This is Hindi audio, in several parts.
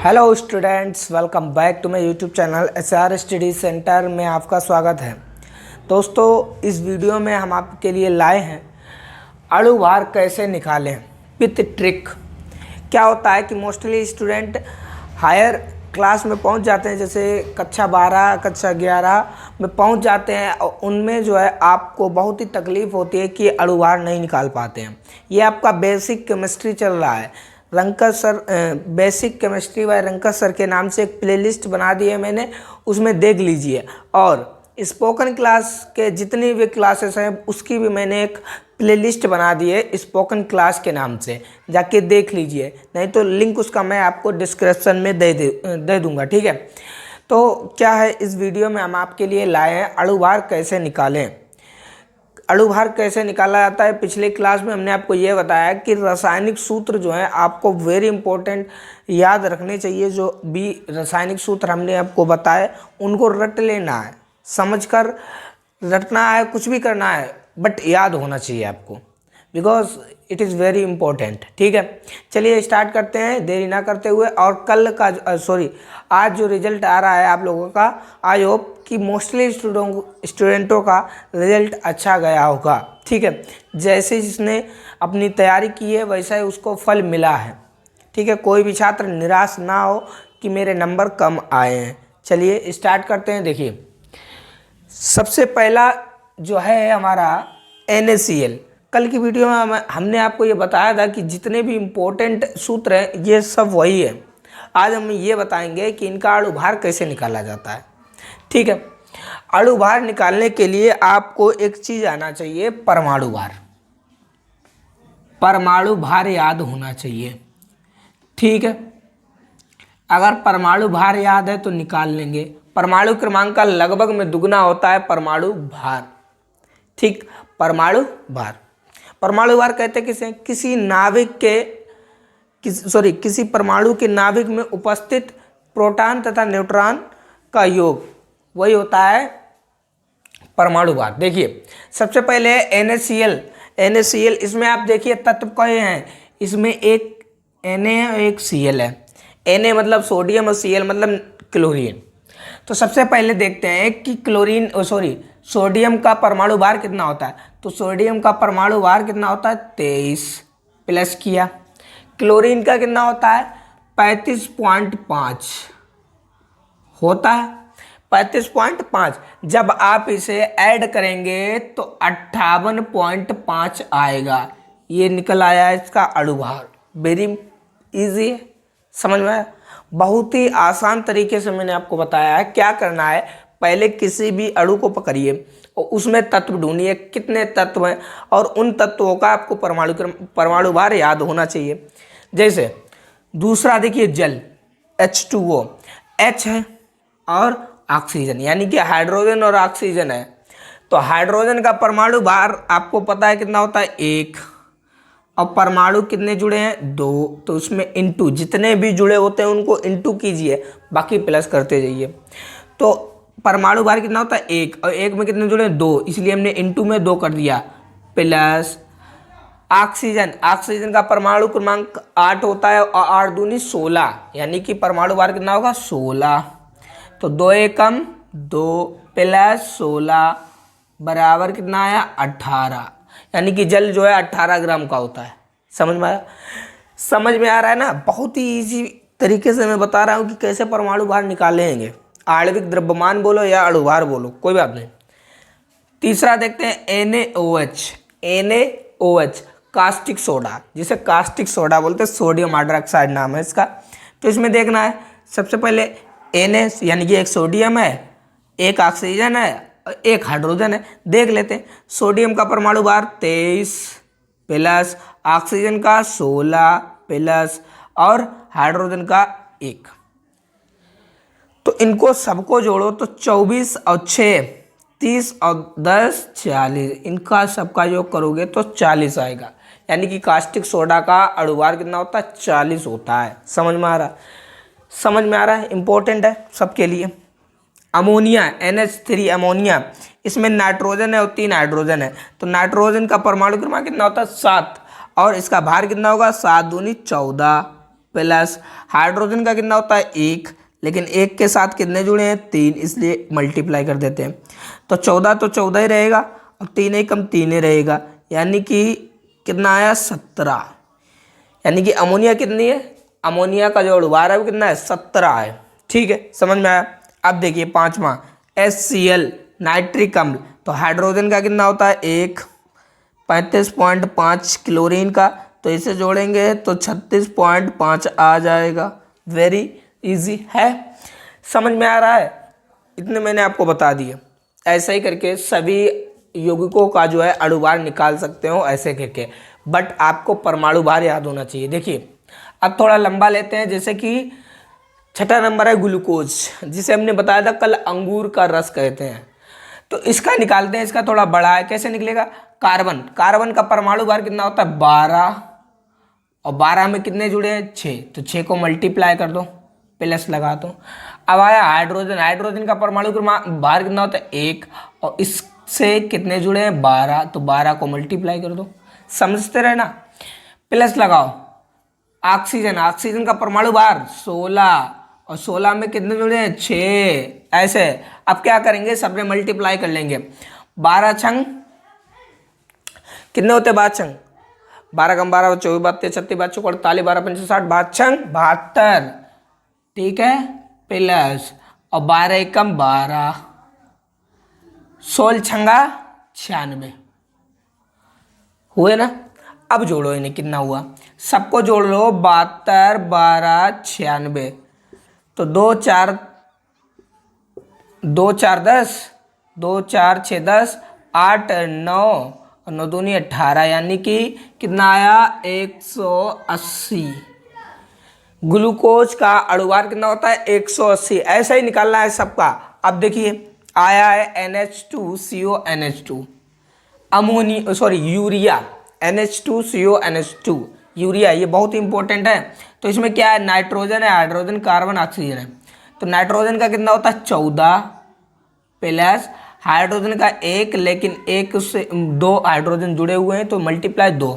Hello students, welcome back to my YouTube channel SR study centre में आपका स्वागत है। दोस्तों, इस वीडियो में हम आपके लिए लाए हैं अणु भार कैसे निकालें विथ ट्रिक। क्या होता है कि मोस्टली स्टूडेंट हायर क्लास में पहुंच जाते हैं, जैसे कक्षा 12 कक्षा 11 में पहुंच जाते हैं और उनमें जो है आपको बहुत ही तकलीफ़ होती है कि अणु भार नहीं निकाल पाते हैं। ये आपका बेसिक केमिस्ट्री चल रहा है। Ranka sir basic chemistry bye Ranka sir के नाम से एक प्लेलिस्ट बना दी है मैंने, उसमें देख लीजिए। और स्पोकन क्लास के जितनी भी क्लासेस हैं उसकी भी मैंने एक प्लेलिस्ट बना दी है स्पोकन क्लास के नाम से, जाके देख लीजिए। नहीं तो लिंक उसका मैं आपको डिस्क्रिप्शन में दे दूँगा, ठीक है। तो क्या है, इस वीडियो में हम आपके लिए लाए हैं अणु भार कैसे निकालें। अणु भार कैसे निकाला जाता है, पिछले क्लास में हमने आपको ये बताया कि रासायनिक सूत्र जो है आपको वेरी इंपॉर्टेंट याद रखने चाहिए। जो भी रासायनिक सूत्र हमने आपको बताए उनको रट लेना है, समझकर रटना है, कुछ भी करना है बट याद होना चाहिए आपको, because it is very important, ठीक है। चलिए स्टार्ट करते हैं देरी ना करते हुए। और कल का आज जो रिजल्ट आ रहा है आप लोगों का, आई होप कि मोस्टली स्टूडेंटों का रिजल्ट अच्छा गया होगा, ठीक है। जैसे जिसने अपनी तैयारी की है वैसा ही उसको फल मिला है, ठीक है। कोई भी छात्र निराश ना हो कि मेरे नंबर कम आए हैं। चलिए स्टार्ट करते हैं। देखिए, सबसे पहला जो है हमारा NaCl। कल की वीडियो में हमने आपको ये बताया था कि जितने भी इम्पोर्टेंट सूत्र हैं ये सब वही है। आज हम ये बताएंगे कि इनका अणु भार कैसे निकाला जाता है, ठीक है। अणु भार निकालने के लिए आपको एक चीज़ आना चाहिए, परमाणु भार। परमाणु भार याद होना चाहिए, ठीक है। अगर परमाणु भार याद है तो निकाल लेंगे। परमाणु क्रमांक का लगभग में दुगना होता है परमाणु भार, ठीक। परमाणु भार, परमाणु भार कहते किसे, किसी नाभिक के किसी परमाणु के नाभिक में उपस्थित प्रोटॉन तथा न्यूट्रॉन का योग, वही होता है परमाणु भार। देखिए, सबसे पहले NaCl। इसमें आप देखिए तत्व कहे हैं, इसमें एक Na है एक Cl है। Na मतलब सोडियम और Cl मतलब क्लोरीन। तो सबसे पहले देखते हैं कि सोडियम का परमाणु भार कितना होता है। तो सोडियम का परमाणु भार कितना होता है, 23 प्लस किया। क्लोरीन का कितना होता है, 35.5 होता है, 35.5। जब आप इसे ऐड करेंगे तो 58.5 आएगा। ये निकल आया इसका अणु भार। वेरी इजी है, समझ में आया। बहुत ही आसान तरीके से मैंने आपको बताया है। क्या करना है, पहले किसी भी अणु को पकड़िए और उसमें तत्व ढूंढिए कितने तत्व हैं, और उन तत्वों का आपको परमाणु भार याद होना चाहिए। जैसे दूसरा देखिए, जल H2O, H है और ऑक्सीजन, यानी कि हाइड्रोजन और ऑक्सीजन है। तो हाइड्रोजन का परमाणु भार आपको पता है कितना होता है, 1। और परमाणु कितने जुड़े हैं, 2। तो उसमें इंटू, जितने भी जुड़े होते हैं उनको इंटू कीजिए, बाकी प्लस करते जाइए। तो परमाणु भार कितना होता है, 1, और 1 में कितने जुड़े हैं, 2, इसलिए हमने इंटू में 2 कर दिया। प्लस ऑक्सीजन का परमाणु क्रमांक 8 होता है और 8 दूनी 16, यानी कि परमाणु भार कितना होगा, 16। तो 2 एकम 2 प्लस 16 बराबर कितना आया, 18, यानी कि जल जो है 18 ग्राम का होता है। समझ में आया, समझ में आ रहा है ना। बहुत ही इजी तरीके से मैं बता रहा हूँ कि कैसे परमाणु भार निकालेंगे। आणविक द्रव्यमान बोलो या अणु भार बोलो, कोई बात नहीं। तीसरा देखते हैं NaOH, कास्टिक सोडा, जिसे कास्टिक सोडा बोलते हैं, सोडियम हाइड्रोक्साइड नाम है इसका। तो इसमें देखना है, सबसे पहले Na यानी कि एक सोडियम है, एक ऑक्सीजन है, एक हाइड्रोजन है। देख लेते हैं। सोडियम का परमाणु भार 23 प्लस ऑक्सीजन का 16 प्लस और हाइड्रोजन का 1। तो इनको सबको जोड़ो तो 24 और 6 30 और 10 40, इनका सबका योग करोगे तो 40 आएगा। यानी कि कास्टिक सोडा का अणु भार कितना होता है, 40 होता है। समझ में आ रहा है, इंपॉर्टेंट है सबके लिए। अमोनिया NH3 अमोनिया, इसमें नाइट्रोजन है और 3 हाइड्रोजन है। तो नाइट्रोजन का परमाणु क्रमांक कितना होता है, 7, और इसका भार कितना होगा, 7 दूनी 14 प्लस हाइड्रोजन का कितना होता है 1, लेकिन 1 के साथ कितने जुड़े हैं 3, इसलिए मल्टीप्लाई कर देते हैं। तो 14 तो 14 ही रहेगा और 3 ही कम 3 ही रहेगा, यानी कि कितना आया 17। यानी कि अमोनिया कितनी है, अमोनिया का जो अणुभार है वो कितना है 17 है। ठीक है, समझ में आया। अब देखिए पांचवा HCl नाइट्रिक अम्ल, तो हाइड्रोजन का कितना होता है 1, 35.5 क्लोरीन का, तो इसे जोड़ेंगे तो 36.5 आ जाएगा। वेरी इजी है, समझ में आ रहा है। इतने मैंने आपको बता दिए। ऐसा ही करके सभी यौगिकों का जो है अणुभार निकाल सकते हो ऐसे करके, बट आपको परमाणु भार याद होना चाहिए। देखिए अब थोड़ा लंबा लेते हैं, जैसे कि छठा नंबर है ग्लूकोज, जिसे हमने बताया था कल अंगूर का रस कहते हैं। तो इसका निकालते हैं, इसका थोड़ा बड़ा है, कैसे निकलेगा। कार्बन, कार्बन का परमाणु भार कितना होता है 12, और 12 में कितने जुड़े हैं 6, तो 6 को मल्टीप्लाई कर दो, प्लस लगा दो। अब आया हाइड्रोजन, हाइड्रोजन का परमाणु भार कितना होता है 1, और इससे कितने जुड़े हैं 12, तो 12 को मल्टीप्लाई कर दो, समझते रहे ना, प्लस लगाओ। ऑक्सीजन, ऑक्सीजन का परमाणु भार 16, और 16 में कितने जुड़े हैं 6, ऐसे। अब क्या करेंगे, सबने मल्टीप्लाई कर लेंगे। 12 छंग कितने होते हैं 12 छंग, 12 कम 12 24 32 36 32 48 12 5 60, 12 छंग 72, ठीक है, प्लस और 12 एकम 12, 16 छंगा 96 हुए ना। अब जोड़ो इन्हें, कितना हुआ, सबको जोड़ लो, 72 12 96, तो 2 4 10, 2 4 6 10, 8 9 और 9 दूनी 18, यानी कि कितना आया 180। ग्लूकोज का अणुभार कितना होता है 180, ऐसा ही निकालना है सबका। अब देखिए आया है NH2CO NH2, urea NH2CO NH2 urea, ये बहुत इंपॉर्टेंट है। तो इसमें क्या है, नाइट्रोजन है, हाइड्रोजन, कार्बन, ऑक्सीजन है। तो नाइट्रोजन का कितना होता है 14, प्लस हाइड्रोजन का 1, लेकिन 1 से 2 हाइड्रोजन जुड़े हुए हैं तो मल्टीप्लाई 2,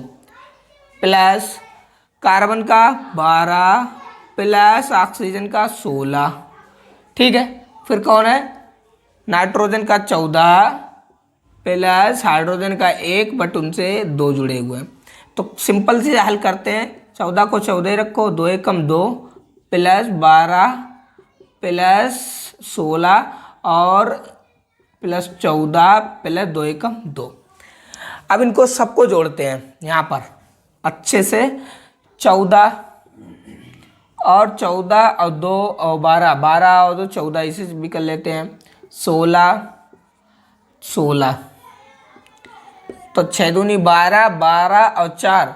प्लस कार्बन का 12, प्लस ऑक्सीजन का 16, ठीक है। फिर कौन है, नाइट्रोजन का 14, प्लस हाइड्रोजन का 1, बट उनसे 2 जुड़े हुए हैं। तो सिंपल से हल करते हैं, 14 को 14 रखो, 2 एकम 2, प्लस 12 प्लस 16 और प्लस 14 प्लस 2 एकम 2। अब इनको सबको जोड़ते हैं यहाँ पर अच्छे से, 14 और 14 और 2 और 12, 12 और 2 14, इसे भी कर लेते हैं 16 16, तो 6 दूनी 12, 12 और 4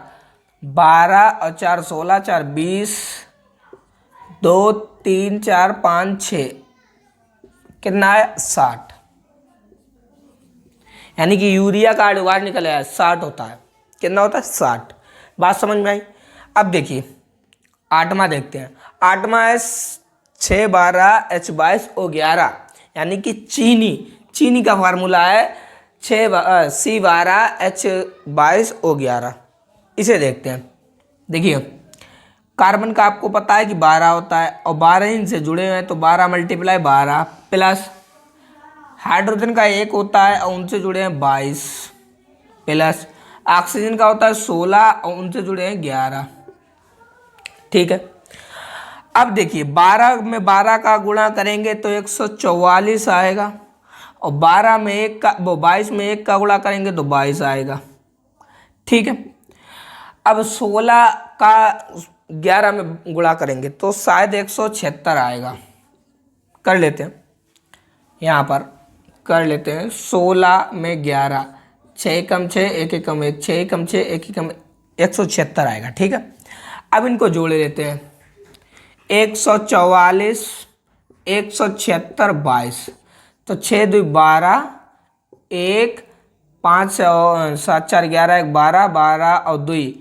12 और 4 16, 4 20, 2 3 4 5 6, कितना है 60, यानी कि यूरिया का अणुभार निकल आया 60 होता है। कितना होता है 60। बात समझ में आई। अब देखिए आठवां देखते हैं। आठवां है 612H22O11, यानी कि चीनी का फार्मूला है C12H22O11। इसे देखते हैं। देखिए कार्बन का आपको पता है कि 12 होता है और 12 इनसे जुड़े हुए हैं तो 12 × 12 प्लस हाइड्रोजन का 1 होता है और उनसे जुड़े हैं 22, प्लस ऑक्सीजन का होता है 16 और उनसे जुड़े हैं 11, ठीक है। अब देखिए 12 में 12 का गुणा करेंगे तो 144 आएगा और 12 में 1 का 22 में 1 का गुणा करेंगे तो 22 आएगा, ठीक है। अब 16 का 11 में गुणा करेंगे तो शायद 176 आएगा। कर लेते हैं, यहाँ पर कर लेते हैं 16 में 11, 6 कम 6 1 एकम 1, 6 कम 6 1 एकम 176 आएगा, ठीक है। अब इनको जोड़ लेते हैं 144 176 22, तो 6 2 12 1 5 7 4 11 1 12 12 और 2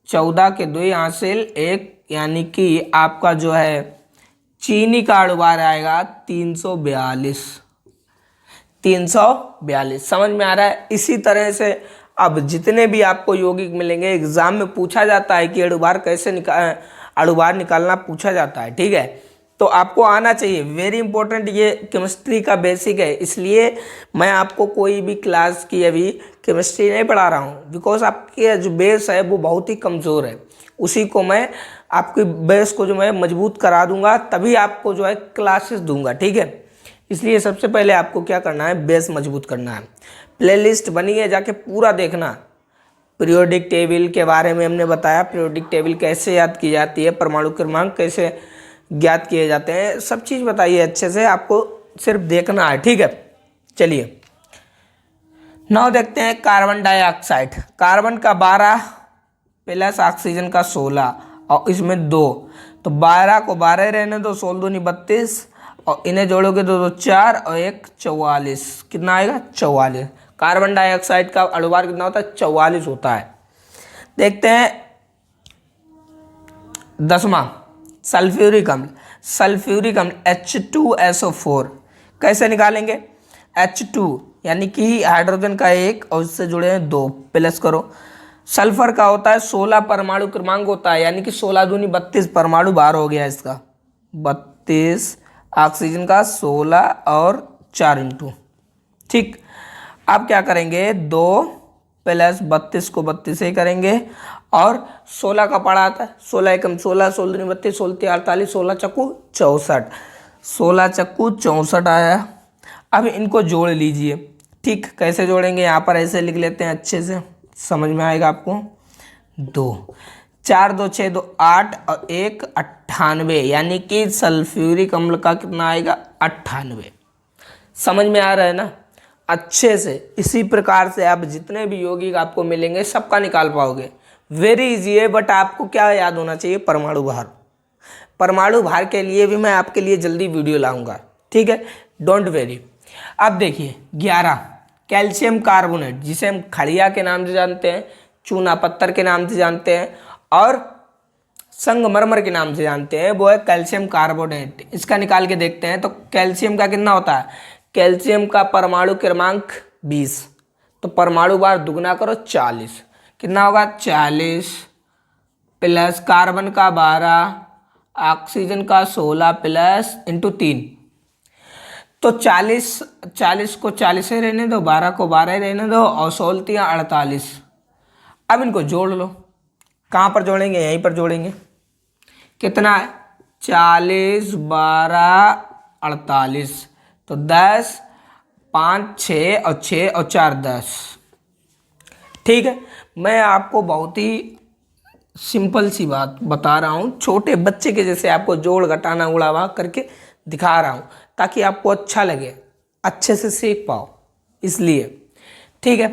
14 के 2 हासिल 1, यानी कि आपका जो है चीनी का अणुभार आएगा 342। समझ में आ रहा है। इसी तरह से अब जितने भी आपको यौगिक मिलेंगे एग्जाम में पूछा जाता है कि अणुभार निकालना पूछा जाता है, ठीक है। तो आपको आना चाहिए, वेरी इंपॉर्टेंट, ये केमिस्ट्री का बेसिक है। इसलिए मैं आपको कोई भी क्लास की अभी केमिस्ट्री नहीं पढ़ा रहा हूँ, बिकॉज आपके जो बेस है वो बहुत ही कमज़ोर है। उसी को मैं आपके बेस को जो मैं मजबूत करा दूंगा, तभी आपको जो है क्लासेस दूंगा, ठीक है। इसलिए सबसे पहले आपको क्या करना है, बेस मजबूत करना है। प्लेलिस्ट बनी है, जाके पूरा देखना। पीरियोडिक टेबल के बारे में हमने बताया, पीरियोडिक टेबल कैसे याद की जाती है, परमाणु क्रमांक कैसे ज्ञात किए जाते हैं, सब चीज़ बताइए अच्छे से, आपको सिर्फ देखना है, ठीक है। चलिए नाउ देखते हैं कार्बन डाइऑक्साइड। कार्बन का 12 प्लस ऑक्सीजन का 16 और इसमें 2, तो 12 को 12 रहने दो, 16 दूनी 32 और इन्हें जोड़ोगे तो 2 4 और 1 44, कितना आएगा 44। कार्बन डाइऑक्साइड का अणुभार कितना होता है, 44 होता है। देखते हैं 10वां सल्फ्यूरिक अम्ल। सल्फ्यूरिक अम्ल H2SO4 कैसे निकालेंगे, H2 यानी कि हाइड्रोजन का 1 और इससे जुड़े हैं 2, प्लस करो। सल्फर का होता है 16 परमाणु क्रमांक होता है, यानी कि 16 दूनी 32 परमाणु भार हो गया इसका 32, ऑक्सीजन का 16 और 4 इंटू, ठीक। अब क्या करेंगे, 2 प्लस 32 को 32 से ही करेंगे और 16 का पड़ा आता है, 16 एकम 16, 16 दूनी 32, 16 तीन 48, 16 चक्कू 64, 16 चक्कू 64 आया। अब इनको जोड़ लीजिए, ठीक। कैसे जोड़ेंगे, यहाँ पर ऐसे लिख लेते हैं, अच्छे से समझ में आएगा आपको। 2 4 2 6 2 8 और 1 98, यानी कि सल्फ्यूरिक अम्ल का कितना आएगा 98। समझ में आ रहा है ना अच्छे से। इसी प्रकार से आप जितने भी यौगिक आपको मिलेंगे सबका निकाल पाओगे, वेरी इजी है। बट आपको क्या याद होना चाहिए, परमाणु भार। परमाणु भार के लिए भी मैं आपके लिए जल्दी वीडियो लाऊंगा, ठीक है, डोंट वेरी। अब देखिए 11 कैल्शियम कार्बोनेट, जिसे हम खड़िया के नाम से जानते हैं, चूना पत्थर के नाम से जानते हैं और संगमरमर के नाम से जानते हैं, वो है कैल्शियम कार्बोनेट। इसका निकाल के देखते हैं। तो कैल्शियम का कितना होता है, कैल्शियम का परमाणु क्रमांक 20, तो परमाणु भार दुगना करो 40, कितना होगा 40 प्लस कार्बन का 12, ऑक्सीजन का 16 प्लस इंटू 3, तो 40 को 40 ही रहने दो, 12 को 12 ही रहने दो और 16 48। अब इनको जोड़ लो। कहाँ पर जोड़ेंगे, यहीं पर जोड़ेंगे। कितना है 40 12 48, तो 10 5 6 और 6 और 4 10, ठीक है। मैं आपको बहुत ही सिंपल सी बात बता रहा हूँ, छोटे बच्चे के जैसे आपको जोड़ घटाना उड़ावा करके दिखा रहा हूँ, ताकि आपको अच्छा लगे, अच्छे से सीख पाओ, इसलिए, ठीक है।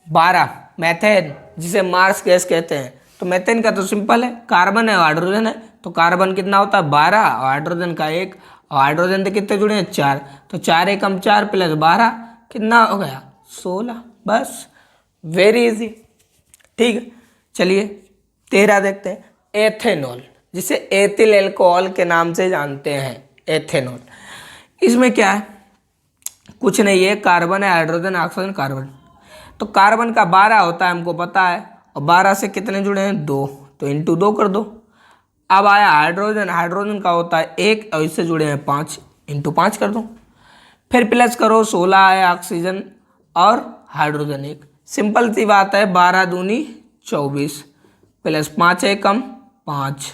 12 मैथेन, जिसे मार्स गैस कहते हैं। तो मैथेन का तो सिंपल है, कार्बन है और हाइड्रोजन है, तो कार्बन कितना होता है 12 और हाइड्रोजन का 1, और हाइड्रोजन से कितने जुड़े हैं 4, तो 4 एकम 4 प्लस 12 कितना हो गया 16, बस वेरी इजी, ठीक है। चलिए 13 देखते हैं एथेनॉल, जिसे एथिल अल्कोहल के नाम से जानते हैं, एथेनॉल। इसमें क्या है, कुछ नहीं है, कार्बन है, हाइड्रोजन, ऑक्सीजन, कार्बन। तो कार्बन का 12 होता है, हमको पता है, और 12 से कितने जुड़े हैं 2, तो इंटू 2 कर दो। अब आया हाइड्रोजन, हाइड्रोजन का होता है 1 और इससे जुड़े हैं 5, इंटू 5 कर दो। फिर प्लस करो, 16 है ऑक्सीजन और हाइड्रोजन 1। सिंपल सी बात है, 12 दूनी 24 प्लस 5 एकम 5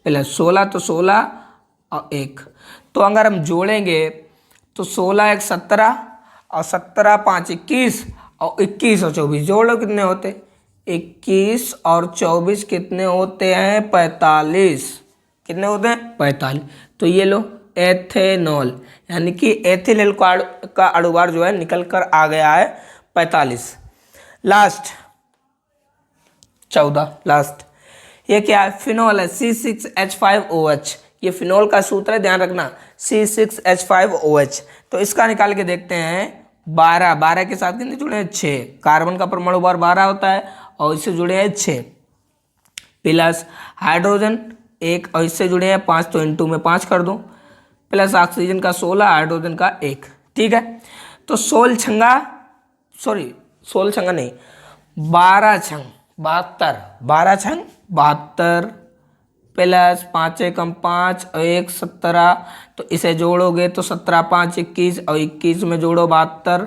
प्लस 16, तो 16 और 1। तो अगर हम जोड़ेंगे तो 16 1 17 और 17 5 21 और 21 और 24 जोड़ लो, कितने होते 21 और 24 कितने होते हैं 45, कितने होते हैं 45। तो ये लो एथेनॉल, यानी कि एथिल अल्कोहल का अणुभार जो है निकल कर आ गया है 45। लास्ट 14 लास्ट, ये क्या है, फिनॉल है, C6H5OH। ये फिनॉल का सूत्र है, ध्यान रखना, C6H5OH। तो इसका निकाल के देखते हैं। 12 के साथ कितने जुड़े हैं 6, कार्बन का परमाणु भार 12 होता है और इससे जुड़े हैं 6, प्लस हाइड्रोजन 1 और इससे जुड़े हैं 5, तो इंटू में 5 कर दो, प्लस ऑक्सीजन का 16, हाइड्रोजन का 1, ठीक है। तो 12 छंग 72, 12 छंग 72, प्लस 5 एकम 5 और 1 17, तो इसे जोड़ोगे तो 17 5 21 और 21 में जोड़ो 72,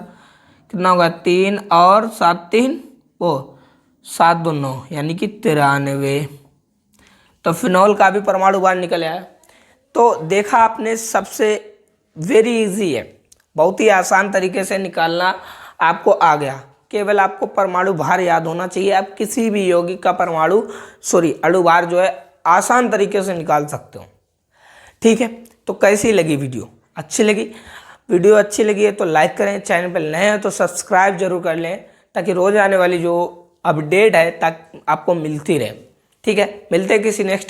कितना होगा 3 और 7 3 वो 7 2 9 यानी कि 93। तो फिनॉल का भी परमाणु भार निकल आया। तो देखा आपने, सबसे वेरी इजी है, बहुत ही आसान तरीके से निकालना आपको आ गया। केवल आपको परमाणु भार याद होना चाहिए। आप किसी भी यौगिक का अणु भार जो है आसान तरीके से निकाल सकते हो। ठीक है, तो कैसी लगी वीडियो? अच्छी लगी? वीडियो अच्छी लगी है तो लाइक करें, चैनल पर नए हैं तो सब्सक्राइब जरूर कर लें, ताकि रोज आने वाली जो अपडेट है ताकि आपको मिलती रहे। ठीक है, मिलते हैं किसी नेक्स्ट